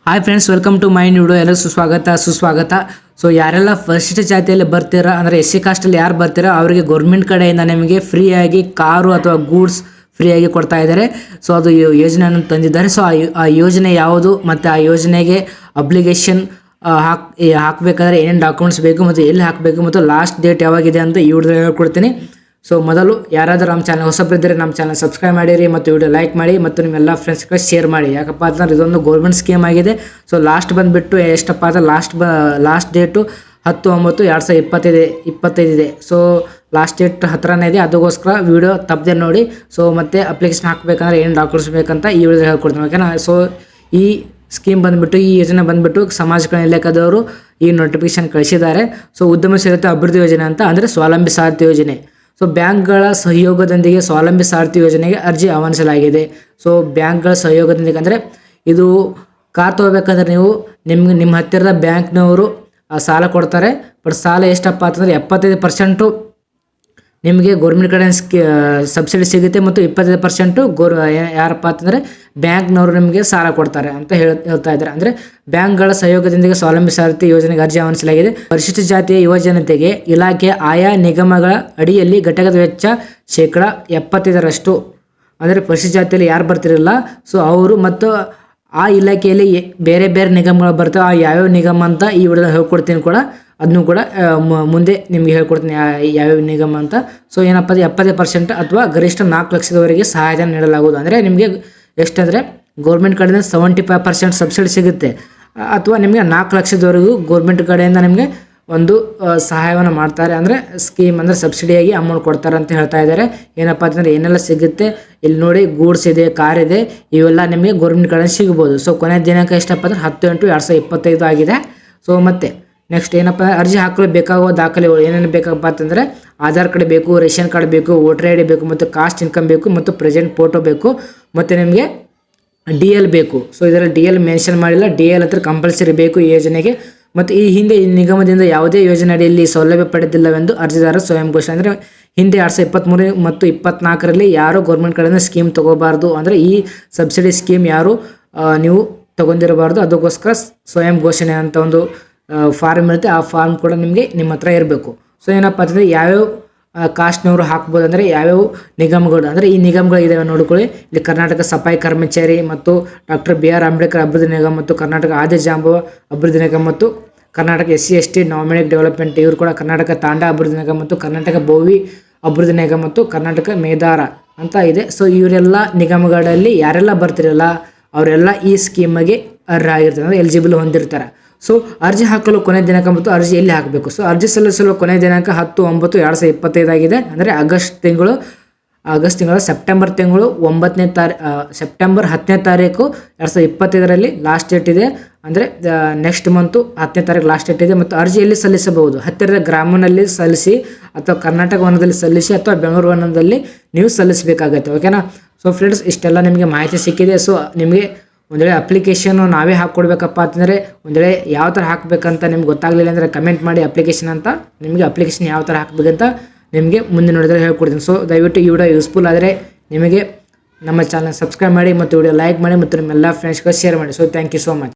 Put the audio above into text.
Hi friends, welcome to my video. ಎಲ್ಲರೂ ಸುಸ್ವಾಗತ. So ಯಾರೆಲ್ಲ ಫಸ್ಟ್ ಜಾತಿಯಲ್ಲಿ ಬರ್ತೀರಾ ಅಂದರೆ SC ಕಾಸ್ಟಲ್ಲಿ ಯಾರು ಬರ್ತೀರಾ ಅವರಿಗೆ ಗೌರ್ಮೆಂಟ್ ಕಡೆಯಿಂದ ನಿಮಗೆ ಫ್ರೀಯಾಗಿ ಕಾರು ಅಥವಾ ಗೂಡ್ಸ್ ಫ್ರೀಯಾಗಿ ಕೊಡ್ತಾ ಇದ್ದಾರೆ. ಸೊ ಅದು ಯೋಜನೆಯನ್ನು ತಂದಿದ್ದಾರೆ. ಸೊ ಆ ಯೋಜನೆ ಯಾವುದು ಮತ್ತು ಆ ಯೋಜನೆಗೆ ಅಪ್ಲಿಕೇಶನ್ ಹಾಕಬೇಕಾದ್ರೆ ಏನೇನು ಡಾಕ್ಯುಮೆಂಟ್ಸ್ ಬೇಕು ಮತ್ತು ಎಲ್ಲಿ ಹಾಕಬೇಕು ಮತ್ತು ಲಾಸ್ಟ್ ಡೇಟ್ ಯಾವಾಗಿದೆ ಅಂತ ಈ ವಿಡಿಯೋದಲ್ಲಿ ಹೇಳ್ಕೊಡ್ತೀನಿ. ಸೊ ಮೊದಲು ಯಾರಾದರೂ ನಮ್ಮ ಚಾನಲ್ ಹೊಸಬರಿದ್ದರೆ ನಮ್ಮ ಚಾನಲ್ ಸಬ್ಸ್ಕ್ರೈಬ್ ಮಾಡಿರಿ ಮತ್ತು ವಿಡಿಯೋ ಲೈಕ್ ಮಾಡಿ ಮತ್ತು ನಿಮ್ಮೆಲ್ಲ ಫ್ರೆಂಡ್ಸ್ಗೆ ಶೇರ್ ಮಾಡಿ. ಯಾಕಪ್ಪ ಅಂತಂದ್ರೆ ಇದೊಂದು ಗೌರ್ಮೆಂಟ್ ಸ್ಕೀಮ್ ಆಗಿದೆ. ಸೊ ಲಾಸ್ಟ್ ಬಂದುಬಿಟ್ಟು ಎಷ್ಟಪ್ಪ ಅಂದರೆ ಲಾಸ್ಟ್ ಡೇಟು 10/9/2025 ಇದೆ. ಸೊ ಲಾಸ್ಟ್ ಡೇಟ್ ಹತ್ರನೇ ಇದೆ. ಅದಕ್ಕೋಸ್ಕರ ವಿಡಿಯೋ ತಪ್ಪದೆ ನೋಡಿ. ಸೊ ಮತ್ತು ಅಪ್ಲಿಕೇಶನ್ ಹಾಕಬೇಕಂದ್ರೆ ಏನು ಡಾಕ್ಯುಮೆಂಟ್ಸ್ ಬೇಕಂತ ಈ ವಿಡಿಯೋ ಹೇಳ್ಕೊಡ್ತೀನಿ, ಓಕೆನಾ. ಸೊ ಈ ಸ್ಕೀಮ್ ಬಂದುಬಿಟ್ಟು, ಈ ಯೋಜನೆ ಬಂದುಬಿಟ್ಟು ಸಮಾಜ ಕಲ್ಯಾಣ ಇಲಾಖೆದವರು ಈ ನೋಟಿಫಿಕೇಶನ್ ಕಳಿಸಿದ್ದಾರೆ. ಸೊ ಉದ್ಯಮಶೀಲತೆ ಅಭಿವೃದ್ಧಿ ಯೋಜನೆ ಅಂತ, ಅಂದರೆ ಸ್ವಾವಲಂಬಿ ಸಾರಥಿ ಯೋಜನೆ. ಸೊ ಬ್ಯಾಂಕ್ಗಳ ಸಹಯೋಗದೊಂದಿಗೆ ಸ್ವಾವಲಂಬಿ ಸಾರಥಿ ಯೋಜನೆಗೆ ಅರ್ಜಿ ಆಹ್ವಾನಿಸಲಾಗಿದೆ. ಸೊ ಬ್ಯಾಂಕ್ಗಳ ಸಹಯೋಗದೊಂದಿಗೆ ಅಂದರೆ ಇದು ಕಾರ್ ತೊಗೋಬೇಕಂದ್ರೆ ನೀವು ನಿಮ್ಮ ಹತ್ತಿರದ ಬ್ಯಾಂಕ್ನವರು ಸಾಲ ಕೊಡ್ತಾರೆ. ಬಟ್ ಸಾಲ ಎಷ್ಟಪ್ಪ ಅಂತಂದರೆ 75% ನಿಮಗೆ ಗೌರ್ಮೆಂಟ್ ಕಡೆ ಸಬ್ಸಿಡಿ ಸಿಗುತ್ತೆ ಮತ್ತು 25% ಯಾರಪ್ಪ ಅಂತಂದರೆ ಬ್ಯಾಂಕ್ನವರು ನಿಮಗೆ ಸಾಲ ಕೊಡ್ತಾರೆ ಅಂತ ಹೇಳ್ತಾ ಇದ್ದಾರೆ. ಅಂದರೆ ಬ್ಯಾಂಕ್ಗಳ ಸಹಯೋಗದೊಂದಿಗೆ ಸ್ವಾವಲಂಬಿ ಸಾರಥಿ ಯೋಜನೆಗೆ ಅರ್ಜಿ ಆಹ್ವಾನಿಸಲಾಗಿದೆ. ಪರಿಶಿಷ್ಟ ಜಾತಿಯ ಯುವಜನತೆಗೆ ಇಲಾಖೆ ಆಯಾ ನಿಗಮಗಳ ಅಡಿಯಲ್ಲಿ ಘಟಕದ ವೆಚ್ಚ 75% ಅಂದರೆ ಪರಿಶಿಷ್ಟ ಜಾತಿಯಲ್ಲಿ ಯಾರು ಬರ್ತಿರಲ್ಲ ಸೊ ಅವರು ಮತ್ತು ಆ ಇಲಾಖೆಯಲ್ಲಿ ಬೇರೆ ಬೇರೆ ನಿಗಮಗಳು ಬರ್ತವೆ. ಆ ಯಾವ್ಯಾವ ನಿಗಮ ಅಂತ ಈ ವಿಡಿಯೋ ಹೇಳ್ಕೊಡ್ತೀನಿ ಕೂಡ, ಅದನ್ನು ಕೂಡ ಮುಂದೆ ನಿಮಗೆ ಹೇಳ್ಕೊಡ್ತೀನಿ ಯಾವ್ಯಾವ ನಿಗಮ ಅಂತ. ಸೊ ಏನಪ್ಪ 70% ಅಥವಾ ಗರಿಷ್ಠ 4 ಲಕ್ಷದವರೆಗೆ ಸಹಾಯಧನ ನೀಡಲಾಗುವುದು. ಅಂದರೆ ನಿಮಗೆ ಎಷ್ಟಂದರೆ ಗೌರ್ಮೆಂಟ್ ಕಡೆಯಿಂದ 75% ಸಬ್ಸಿಡಿ ಸಿಗುತ್ತೆ, ಅಥವಾ ನಿಮಗೆ 4 ಲಕ್ಷದವರೆಗೂ ಗೌರ್ಮೆಂಟ್ ಕಡೆಯಿಂದ ನಿಮಗೆ ಒಂದು ಸಹಾಯವನ್ನು ಮಾಡ್ತಾರೆ. ಅಂದರೆ ಸ್ಕೀಮ್ ಅಂದರೆ ಸಬ್ಸಿಡಿಯಾಗಿ ಅಮೌಂಟ್ ಕೊಡ್ತಾರೆ ಅಂತ ಹೇಳ್ತಾ ಇದ್ದಾರೆ. ಏನಪ್ಪ ಅಂತಂದರೆ ಏನೆಲ್ಲ ಸಿಗುತ್ತೆ ಇಲ್ಲಿ ನೋಡಿ, ಗೂಡ್ಸ್ ಇದೆ, ಕಾರ್ ಇದೆ, ಇವೆಲ್ಲ ನಿಮಗೆ ಗೌರ್ಮೆಂಟ್ ಕಡೆಯಿಂದ ಸಿಗ್ಬೋದು. ಸೊ ಕೊನೆಯ ದಿನಾಂಕ ಎಷ್ಟಪ್ಪ ಅಂದರೆ 10/8/2025 ಆಗಿದೆ. ಸೊ ಮತ್ತು ನೆಕ್ಸ್ಟ್ ಏನಪ್ಪ ಅರ್ಜಿ ಹಾಕಲು ಬೇಕಾಗುವ ದಾಖಲೆಗಳು ಏನೇನು ಬೇಕಪ್ಪ ಅಂತಂದರೆ ಆಧಾರ್ ಕಾರ್ಡ್ ಬೇಕು, ರೇಷನ್ ಕಾರ್ಡ್ ಬೇಕು, ವೋಟರ್ ID ಬೇಕು, ಮತ್ತು ಕಾಸ್ಟ್ ಇನ್ಕಮ್ ಬೇಕು, ಮತ್ತು ಪ್ರೆಸೆಂಟ್ ಫೋಟೋ ಬೇಕು, ಮತ್ತು ನಿಮಗೆ DL ಬೇಕು. ಸೊ ಇದರಲ್ಲಿ DL ಮೆನ್ಷನ್ ಮಾಡಿಲ್ಲ. DL ಹತ್ರ ಕಂಪಲ್ಸರಿ ಬೇಕು ಈ ಯೋಜನೆಗೆ. ಮತ್ತು ಈ ಹಿಂದೆ ಈ ನಿಗಮದಿಂದ ಯಾವುದೇ ಯೋಜನೆ ಅಡಿಯಲ್ಲಿ ಸೌಲಭ್ಯ ಪಡೆದಿಲ್ಲವೆಂದು ಅರ್ಜಿದಾರ ಸ್ವಯಂ ಘೋಷಣೆ. ಅಂದರೆ ಹಿಂದೆ 2023 ಮತ್ತು 2024ರಲ್ಲಿ ಯಾರು ಗೌರ್ಮೆಂಟ್ ಕಡೆಯಿಂದ ಸ್ಕೀಮ್ ತೊಗೋಬಾರ್ದು, ಅಂದರೆ ಈ ಸಬ್ಸಿಡಿ ಸ್ಕೀಮ್ ಯಾರು ನೀವು ತೊಗೊಂಡಿರಬಾರ್ದು. ಅದಕ್ಕೋಸ್ಕರ ಸ್ವಯಂ ಘೋಷಣೆ ಅಂತ ಒಂದು ಫಾರ್ಮ್ ಇರುತ್ತೆ. ಆ ಫಾರ್ಮ್ ಕೂಡ ನಿಮ್ಮ ಹತ್ರ ಇರಬೇಕು. ಸೊ ಏನಪ್ಪ ಅಂತಂದರೆ ಯಾವ್ಯಾವ ಕಾಸ್ಟ್ನವರು ಹಾಕ್ಬೋದು, ಅಂದರೆ ಯಾವ್ಯಾವ ನಿಗಮಗಳು, ಅಂದರೆ ಈ ನಿಗಮಗಳು ಇದಾವೆ ನೋಡ್ಕೊಳ್ಳಿ. ಇಲ್ಲಿ ಕರ್ನಾಟಕ ಸಫಾಯಿ ಕರ್ಮಚಾರಿ ಮತ್ತು ಡಾಕ್ಟರ್ BR ಅಂಬೇಡ್ಕರ್ ಅಭಿವೃದ್ಧಿ ನಿಗಮ ಮತ್ತು ಕರ್ನಾಟಕ ಆದಿಜಾಂಬವ ಅಭಿವೃದ್ಧಿ ನಿಗಮ ಮತ್ತು Karnataka SC ST nominate development, ಇವರು ಕೂಡ ಕರ್ನಾಟಕ ತಾಂಡಾ ಅಭಿವೃದ್ಧಿ ನಿಗಮ ಮತ್ತು ಕರ್ನಾಟಕ ಬೋವಿ ಅಭಿವೃದ್ಧಿ ನಿಗಮ ಮತ್ತು ಕರ್ನಾಟಕ ಮೇದಾರ ಅಂತ ಇದೆ. ಸೊ ಇವರೆಲ್ಲ ನಿಗಮಗಳಲ್ಲಿ ಯಾರೆಲ್ಲ ಬರ್ತಿರಲ್ಲ ಅವರೆಲ್ಲ ಈ ಸ್ಕೀಮಿಗೆ ಅರ್ಹರಾಗಿರ್ತಾರೆ, ಅಂದರೆ ಎಲಿಜಿಬಲ್ ಹೊಂದಿರ್ತಾರೆ. ಸೊ ಅರ್ಜಿ ಹಾಕಲು ಕೊನೆಯ ದಿನಾಂಕ ಮತ್ತು ಅರ್ಜಿ ಎಲ್ಲಿ ಹಾಕಬೇಕು. ಸೊ ಅರ್ಜಿ ಸಲ್ಲಿಸಲು ಕೊನೆಯ ದಿನಾಂಕ 10/9/2025 ಆಗಿದೆ. ಅಂದರೆ ಆಗಸ್ಟ್ ತಿಂಗಳು ಸೆಪ್ಟೆಂಬರ್ ತಿಂಗಳು 10ನೇ ತಾರೀಕು 2025ರಲ್ಲಿ ಲಾಸ್ಟ್ ಡೇಟ್ ಇದೆ. ಅಂದರೆ ನೆಕ್ಸ್ಟ್ ಮಂತು 10ನೇ ತಾರೀಕು ಲಾಸ್ಟ್ ಡೇಟ್ ಇದೆ. ಮತ್ತು ಅರ್ಜಿಯಲ್ಲಿ ಸಲ್ಲಿಸಬಹುದು ಹತ್ತಿರದ ಗ್ರಾಮದಲ್ಲಿ ಸಲ್ಲಿಸಿ, ಅಥವಾ ಕರ್ನಾಟಕ ವನದಲ್ಲಿ ಸಲ್ಲಿಸಿ, ಅಥವಾ ಬೆಂಗಳೂರು ವನದಲ್ಲಿ ನೀವು ಸಲ್ಲಿಸಬೇಕಾಗತ್ತೆ, ಓಕೆನಾ. ಸೊ ಫ್ರೆಂಡ್ಸ್, ಇಷ್ಟೆಲ್ಲ ನಿಮಗೆ ಮಾಹಿತಿ ಸಿಕ್ಕಿದೆ. ಸೊ ನಿಮಗೆ ಒಂದು ವೇಳೆ ಅಪ್ಲಿಕೇಶನ್ ನಾವೇ ಹಾಕ್ಕೊಡ್ಬೇಕಪ್ಪ ಅಂತಂದರೆ, ಒಂದು ವೇಳೆ ಯಾವ ಥರ ಹಾಕಬೇಕಂತ ನಿಮ್ಗೆ ಗೊತ್ತಾಗಲಿಲ್ಲ ಅಂದರೆ ಕಮೆಂಟ್ ಮಾಡಿ ಅಪ್ಲಿಕೇಶನ್ ಅಂತ. ನಿಮಗೆ ಅಪ್ಲಿಕೇಶನ್ ಯಾವ ಥರ ಹಾಕಬೇಕಂತ ನಿಮಗೆ ಮುಂದೆ ನೋಡಿದರೆ ಹೇಳ್ಕೊಡ್ತೀನಿ. ಸೊ ದಯವಿಟ್ಟು ಈ ವಿಡಿಯೋ ಯೂಸ್ಫುಲ್ ಆದರೆ ನಿಮಗೆ ನಮ್ಮ ಚಾನಲ್ ಸಬ್ಸ್ಕ್ರೈಬ್ ಮಾಡಿ ಮತ್ತು ವಿಡಿಯೋ ಲೈಕ್ ಮಾಡಿ ಮತ್ತು ನಿಮ್ಮೆಲ್ಲ ಫ್ರೆಂಡ್ಸ್ಗೆ ಶೇರ್ ಮಾಡಿ. So thank you so much.